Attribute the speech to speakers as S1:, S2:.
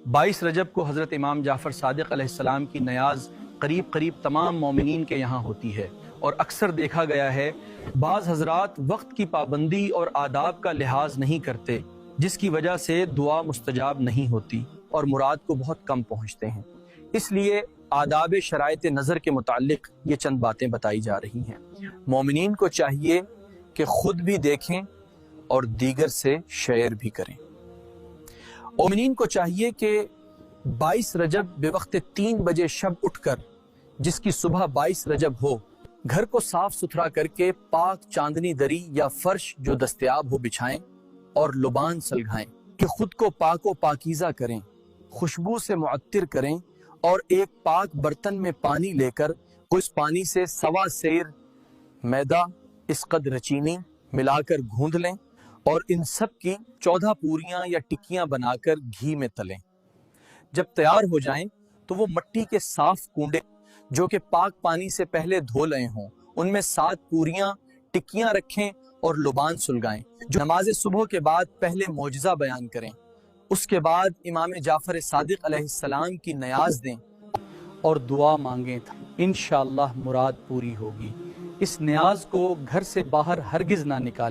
S1: 22 رجب کو حضرت امام جعفر صادق علیہ السلام کی نیاز قریب قریب تمام مومنین کے یہاں ہوتی ہے، اور اکثر دیکھا گیا ہے بعض حضرات وقت کی پابندی اور آداب کا لحاظ نہیں کرتے، جس کی وجہ سے دعا مستجاب نہیں ہوتی اور مراد کو بہت کم پہنچتے ہیں۔ اس لیے آداب شرائط نظر کے متعلق یہ چند باتیں بتائی جا رہی ہیں۔ مومنین کو چاہیے کہ خود بھی دیکھیں اور دیگر سے شیئر بھی کریں۔ مومنین کو چاہیے کہ 22 رجب بوقت 3 بجے شب اٹھ کر، جس کی صبح 22 رجب ہو، گھر کو صاف ستھرا کر کے پاک چاندنی دری یا فرش جو دستیاب ہو بچھائیں اور لبان سلگھائیں، کہ خود کو پاک و پاکیزہ کریں، خوشبو سے معطر کریں، اور ایک پاک برتن میں پانی لے کر اس پانی سے 1.25 سیر میدا اس قدر چینی ملا کر گوندھ لیں اور ان سب کی 14 پوریاں یا ٹکیاں بنا کر گھی میں تلیں۔ جب تیار ہو جائیں تو وہ مٹی کے صاف کنڈے جو کہ پاک پانی سے پہلے دھو لئے ہوں، ان میں 7 پوریاں ٹکیاں رکھیں اور لبان سلگائیں، جو نماز صبح کے بعد پہلے معجزہ بیان کریں۔ اس کے بعد امام جعفر صادق علیہ السلام کی نیاز دیں اور دعا مانگیں، انشاءاللہ مراد پوری ہوگی۔ اس نیاز کو گھر سے باہر ہرگز نہ نکالیں۔